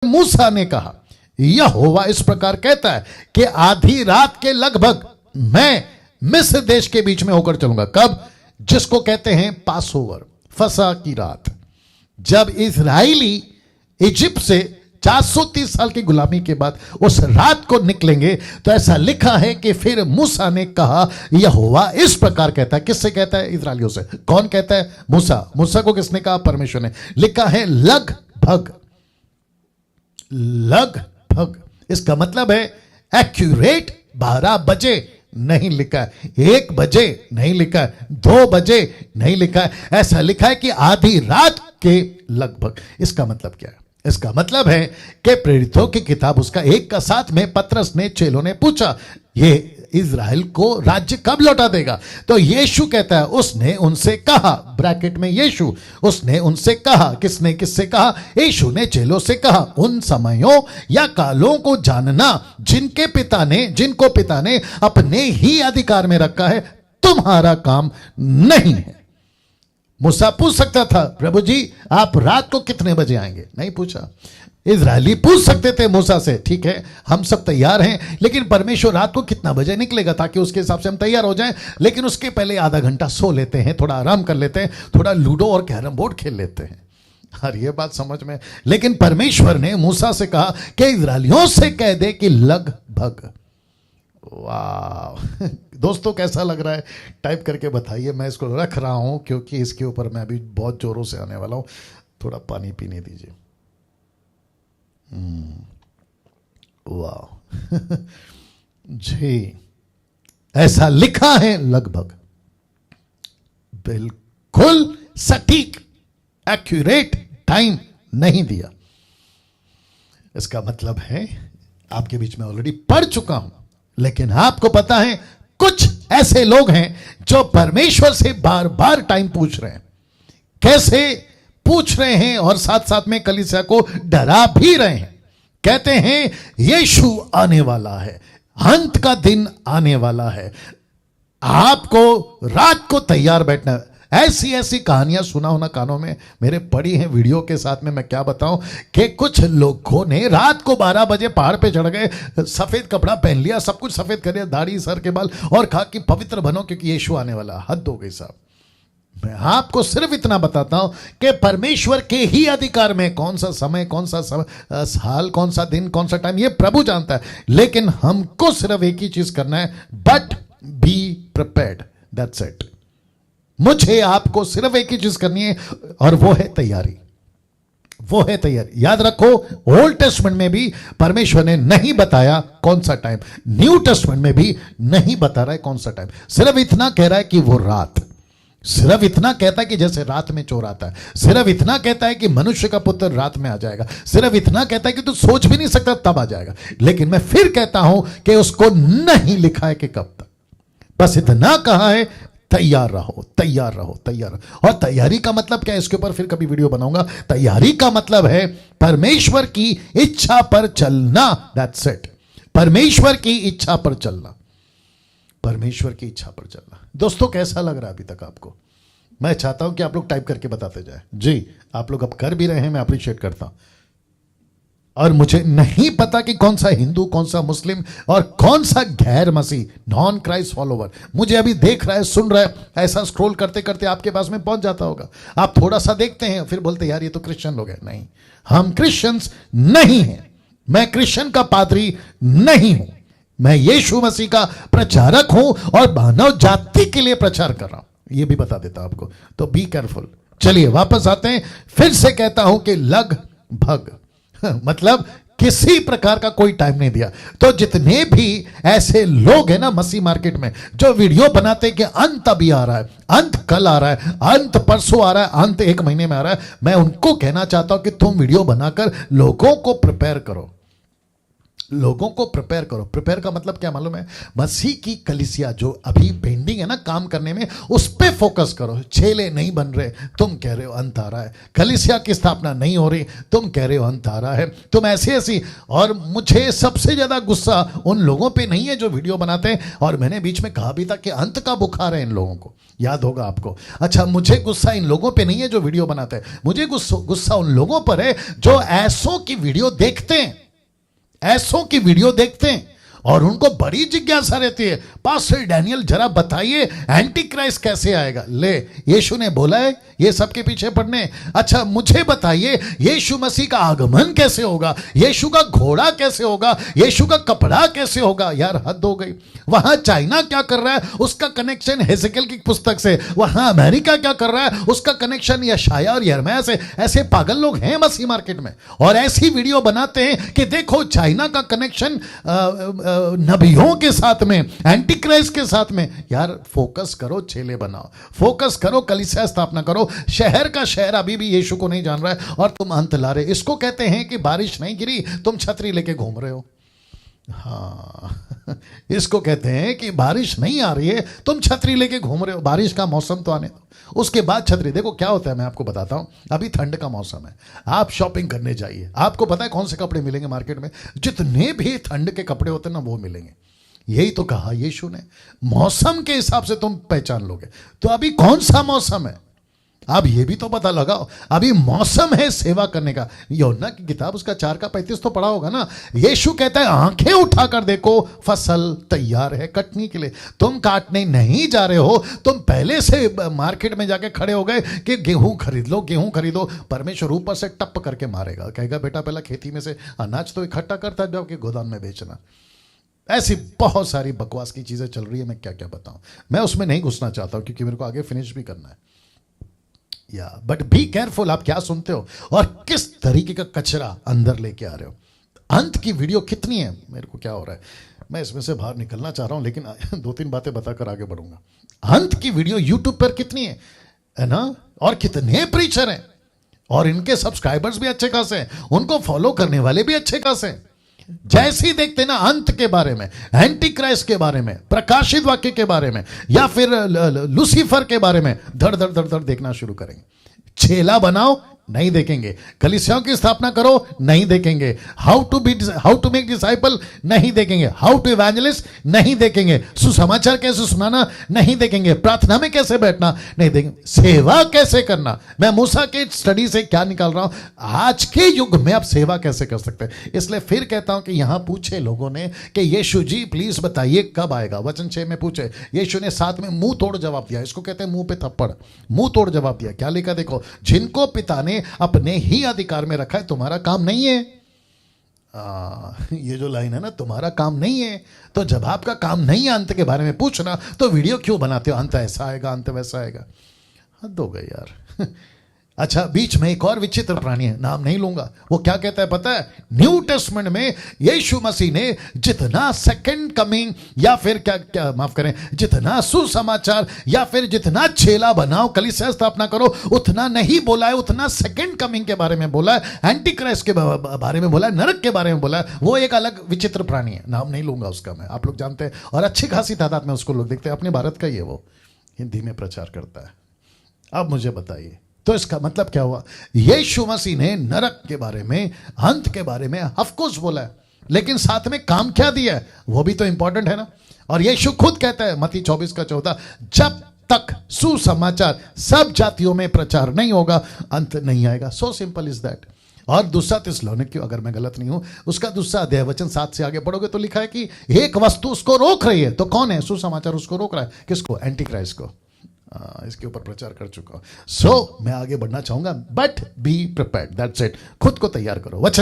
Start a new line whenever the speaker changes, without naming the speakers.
मूसा ने कहा, यहोवा इस प्रकार कहता है कि आधी रात के लगभग मैं मिस्र देश के बीच में होकर चलूंगा। कब? जिसको कहते हैं पासओवर, फसह की रात, जब इस्राएली इजिप्ट से 430 साल की गुलामी के बाद उस रात को निकलेंगे। तो ऐसा लिखा है कि फिर मूसा ने कहा, यहोवा इस प्रकार कहता है। किससे कहता है? इस्राएलियों से। कौन कहता है? मूसा। मूसा को किसने कहा? परमेश्वर ने। लिखा है लगभग, लगभग। इसका मतलब है एक्यूरेट 12 बजे नहीं लिखा है, 1 बजे नहीं लिखा है, 2 बजे नहीं लिखा है, ऐसा लिखा है कि आधी रात के लगभग। इसका मतलब क्या है? इसका मतलब है कि प्रेरितों की किताब उसका 1 का 7 में पतरस ने, चेलों ने पूछा, ये इज़राइल को राज्य कब लौटा देगा? तो यीशु कहता है, उसने उनसे कहा, ब्रैकेट में यीशु, उसने उनसे कहा। किसने? किससे कहा? यीशु ने चेलों से कहा, उन समयों या कालों को जानना जिनको पिता ने अपने ही अधिकार में रखा है, तुम्हारा काम नहीं है। मूसा पूछ सकता था, प्रभु जी आप रात को कितने बजे आएंगे? नहीं पूछा। इजरायली पूछ सकते थे मूसा से, ठीक है हम सब तैयार हैं, लेकिन परमेश्वर रात को कितना बजे निकलेगा ताकि उसके हिसाब से हम तैयार हो जाएं। लेकिन उसके पहले आधा घंटा सो लेते हैं, थोड़ा आराम कर लेते हैं, थोड़ा लूडो और कैरम बोर्ड खेल लेते हैं। हर ये बात समझ में। लेकिन परमेश्वर ने मूसा से कहा कि इजरायलियों से कह दे कि लगभग। वाह दोस्तों, कैसा लग रहा है? टाइप करके बताइए। मैं इसको रख रहा हूं क्योंकि इसके ऊपर मैं अभी बहुत जोरों से आने वाला हूं। थोड़ा पानी पीने दीजिए। वाह जी, ऐसा लिखा है लगभग, बिल्कुल सटीक एक्यूरेट टाइम नहीं दिया। इसका मतलब है, आपके बीच में ऑलरेडी पढ़ चुका हूं, लेकिन आपको पता है कुछ ऐसे लोग हैं जो परमेश्वर से बार बार टाइम पूछ रहे हैं। कैसे पूछ रहे हैं? और साथ साथ में कलीसिया को डरा भी रहे हैं। कहते हैं यीशु आने वाला है, अंत का दिन आने वाला है, आपको रात को तैयार बैठना है। ऐसी ऐसी कहानियां सुना होना कानों में मेरे पड़ी हैं वीडियो के साथ में। मैं क्या बताऊं कि कुछ लोगों ने रात को 12 बजे पहाड़ पे चढ़ गए, सफेद कपड़ा पहन लिया, सब कुछ सफेद कर लिया, दाढ़ी सर के बाल, और कहा कि पवित्र बनो क्योंकि यीशु आने वाला। हद हो गई साहब। मैं आपको सिर्फ इतना बताता हूं कि परमेश्वर के ही अधिकार में कौन सा समय, कौन सा साल, कौन सा दिन, कौन सा टाइम, ये प्रभु जानता है। लेकिन हमको सिर्फ एक ही चीज करना है, but be prepared, that's it. मुझे आपको सिर्फ एक ही चीज करनी है, और वो है तैयारी। वो है तैयारी। याद रखो, ओल्ड टेस्टमेंट में भी परमेश्वर ने नहीं बताया कौन सा टाइम, न्यू टेस्टमेंट में भी नहीं बता रहा है कौन सा टाइम। सिर्फ इतना कह रहा है कि वो रात, सिर्फ इतना कहता है कि जैसे रात में चोर आता है, सिर्फ इतना कहता है कि मनुष्य का पुत्र रात में आ जाएगा, सिर्फ इतना कहता है कि तू सोच भी नहीं सकता तब आ जाएगा। लेकिन मैं फिर कहता हूं कि उसको नहीं लिखा है कि कब तक, बस इतना कहा है तैयार रहो, तैयार रहो, तैयार रहो। और तैयारी का मतलब क्या है? इसके ऊपर फिर कभी वीडियो बनाऊंगा। तैयारी का मतलब है परमेश्वर की इच्छा पर चलना, दैट्स इट। परमेश्वर की इच्छा पर चलना, परमेश्वर की इच्छा पर चलना। दोस्तों कैसा लग रहा है अभी तक आपको? मैं चाहता हूं कि आप लोग टाइप करके बताते जाए। जी, आप लोग अब कर भी रहे हैं, मैं अप्रिशिएट करता हूं। और मुझे नहीं पता कि कौन सा हिंदू, कौन सा मुस्लिम और कौन सा गैर मसीह, नॉन क्राइस्ट फॉलोवर मुझे अभी देख रहा है, सुन रहा है। ऐसा स्क्रॉल करते करते आपके पास में पहुंच जाता होगा। आप थोड़ा सा देखते हैं, फिर बोलते यार ये तो क्रिश्चियन लोग हैं। नहीं, हम क्रिश्चियंस नहीं हैं। मैं क्रिश्चियन का पादरी नहीं हूं। मैं यीशु मसीह का प्रचारक हूं और मानव जाति के लिए प्रचार कर रहा हूं। यह भी बता देता आपको, तो बी केयरफुल। चलिए वापस आते हैं। फिर से कहता हूं कि लगभग मतलब किसी प्रकार का कोई टाइम नहीं दिया। तो जितने भी ऐसे लोग हैं ना मसीह मार्केट में, जो वीडियो बनाते हैं कि अंत अभी आ रहा है, अंत कल आ रहा है, अंत परसों आ रहा है, अंत 1 महीने में आ रहा है, मैं उनको कहना चाहता हूं कि तुम वीडियो बनाकर लोगों को प्रिपेयर करो। लोगों को प्रिपेयर करो। प्रिपेयर का मतलब क्या मालूम है? मसीह की कलीसिया जो अभी पेंडिंग है ना काम करने में, उस पे फोकस करो। छेले नहीं बन रहे, तुम कह रहे हो अंत आ रहा है। कलीसिया की स्थापना नहीं हो रही, तुम कह रहे हो अंत आ रहा है। तुम ऐसी। और मुझे सबसे ज्यादा गुस्सा उन लोगों पे नहीं है जो वीडियो बनाते हैं, और मैंने बीच में कहा भी था कि अंत का बुखार है इन लोगों को, याद होगा आपको। अच्छा, मुझे गुस्सा इन लोगों पे नहीं है जो वीडियो बनाते हैं, मुझे गुस्सा उन लोगों पर है जो ऐसों की वीडियो देखते हैं, ऐसों की वीडियो देखते हैं और उनको बड़ी जिज्ञासा रहती है, पास्टर डैनियल जरा बताइए एंटी क्राइस्ट कैसे आएगा। ले, यीशु ने बोला है ये सबके पीछे पड़ने। अच्छा, मुझे बताइए यीशु मसीह का आगमन कैसे होगा, यीशु का घोड़ा कैसे होगा, यीशु का कपड़ा कैसे होगा। यार हद हो गई। वहां चाइना क्या कर रहा है, उसका कनेक्शन हेzekiel की पुस्तक से। वहां अमेरिका क्या कर रहा है, उसका कनेक्शन यशाया और यिर्मयाह से। ऐसे पागल लोग हैं मसीह मार्केट में, और ऐसी वीडियो बनाते हैं कि देखो चाइना का कनेक्शन नबियों के साथ में, एंटी क्राइस्ट के साथ में। यार फोकस करो, छेले बनाओ, फोकस करो, कलीसिया स्थापना करो। शहर का शहर अभी भी यीशु को नहीं जान रहा है और तुम अंत ला रहे। इसको कहते हैं कि बारिश नहीं गिरी, तुम छतरी लेके घूम रहे हो। हाँ, इसको कहते हैं कि बारिश नहीं आ रही है, तुम छतरी लेके घूम रहे हो। बारिश का मौसम तो आने दो, उसके बाद छतरी। देखो क्या होता है, मैं आपको बताता हूं। अभी ठंड का मौसम है, आप शॉपिंग करने जाइए। आपको पता है कौन से कपड़े मिलेंगे मार्केट में? जितने भी ठंड के कपड़े होते हैं ना, वो मिलेंगे। यही तो कहा यीशु ने, मौसम के हिसाब से तुम पहचान लोगे। तो अभी कौन सा मौसम है, आप ये भी तो पता लगाओ। अभी मौसम है सेवा करने का। यूहन्ना की किताब उसका 4:35 तो पढ़ा होगा ना। यीशु कहता है आंखें उठाकर देखो, फसल तैयार है कटने के लिए। तुम काटने नहीं जा रहे हो, तुम पहले से मार्केट में जाके खड़े हो गए कि गेहूं खरीद लो, गेहूं खरीदो। परमेश्वर ऊपर से टप करके मारेगा, कहेगा बेटा पहला खेती में से अनाज तो इकट्ठा करता जाओ कि गोदाम में बेचना। ऐसी बहुत सारी बकवास की चीजें चल रही है, मैं क्या क्या बताऊं। मैं उसमें नहीं घुसना चाहता हूं क्योंकि मेरे को आगे फिनिश भी करना है। या बट बी केयरफुल, आप क्या सुनते हो और किस तरीके का कचरा अंदर लेके आ रहे हो। अंत की वीडियो कितनी है, मेरे को क्या हो रहा है, मैं इसमें से बाहर निकलना चाह रहा हूं, लेकिन 2-3 बातें बताकर आगे बढ़ूंगा। अंत की वीडियो यूट्यूब पर कितनी है ना, और कितने प्रीचर हैं, और इनके सब्सक्राइबर्स भी अच्छे खासे हैं, उनको फॉलो करने वाले भी अच्छे खासे हैं। जैसे ही देखते ना अंत के बारे में, एंटी क्राइस्ट के बारे में, प्रकाशित वाक्य के बारे में, या फिर लूसीफर के बारे में, धड़ धड़ धड़ धड़ देखना शुरू करेंगे। छेला बनाओ, नहीं देखेंगे। कलीसियाओं की स्थापना करो, नहीं देखेंगे। हाउ टू मेक डिसाइपल, नहीं देखेंगे। हाउ टू इवेंजलिस्ट, नहीं देखेंगे। सुसमाचार कैसे सुनाना, नहीं देखेंगे। प्रार्थना में कैसे बैठना, नहीं देखेंगे। सेवा कैसे करना, मैं मूसा के स्टडी से क्या निकाल रहा हूं, आज के युग में आप सेवा कैसे कर सकते हैं। इसलिए फिर कहता हूं कि यहां पूछे लोगों ने कि यीशु जी प्लीज बताइए कब आएगा। वचन 6 में पूछे, यीशु ने 7 में मुंह तोड़ जवाब दिया। इसको कहते हैं मुंह पे थप्पड़, मुंह तोड़ जवाब दिया। क्या लिखा देखो, जिनको पिता ने अपने ही अधिकार में रखा है, तुम्हारा काम नहीं है। ये जो लाइन है ना, तुम्हारा काम नहीं है। तो जब आपका काम नहीं है अंत के बारे में पूछना, तो वीडियो क्यों बनाते हो, अंत ऐसा आएगा, अंत वैसा आएगा। हद हो गई यार। अच्छा, बीच में एक और विचित्र प्राणी है, नाम नहीं लूंगा। वो क्या कहता है पता है, न्यू टेस्टमेंट में यीशु मसीह ने जितना सेकंड कमिंग, या फिर क्या माफ करें, जितना सुसमाचार या फिर जितना छेला बनाओ, कलीसिया स्थापना करो, उतना नहीं बोला है। उतना सेकंड कमिंग के बारे में बोला है, एंटी क्राइस्ट के बारे में बोला है, नरक के बारे में बोला है। वो एक अलग विचित्र प्राणी है, नाम नहीं लूंगा उसका मैं, आप लोग जानते हैं, और अच्छी खासी तादाद में उसको लोग देखते हैं। अपने भारत का ही है, वो हिंदी में प्रचार करता है। अब मुझे बताइए, तो इसका मतलब क्या हुआ? यीशु मसीह ने नरक के बारे में, अंत के बारे में ऑफ कोर्स बोला है, लेकिन साथ में काम क्या दिया है, वो भी तो इंपॉर्टेंट है ना। और यीशु खुद कहता है मत्ती 24:14, जब तक सुसमाचार सब जातियों में प्रचार नहीं होगा, अंत नहीं आएगा। So simple is that. और दूसरा थिस्सलुनीकी, अगर मैं गलत नहीं हूं, उसका दूसरा अध्याय वचन 7 से आगे पढ़ोगे तो लिखा है कि एक वस्तु उसको रोक रही है। तो कौन है? सुसमाचार उसको रोक रहा है। किसको? एंटी क्राइस्ट को। इसके ऊपर प्रचार कर चुका हूं। सो मैं आगे बढ़ना चाहूंगा, but be prepared, that's it. खुद को तैयार करो। वचन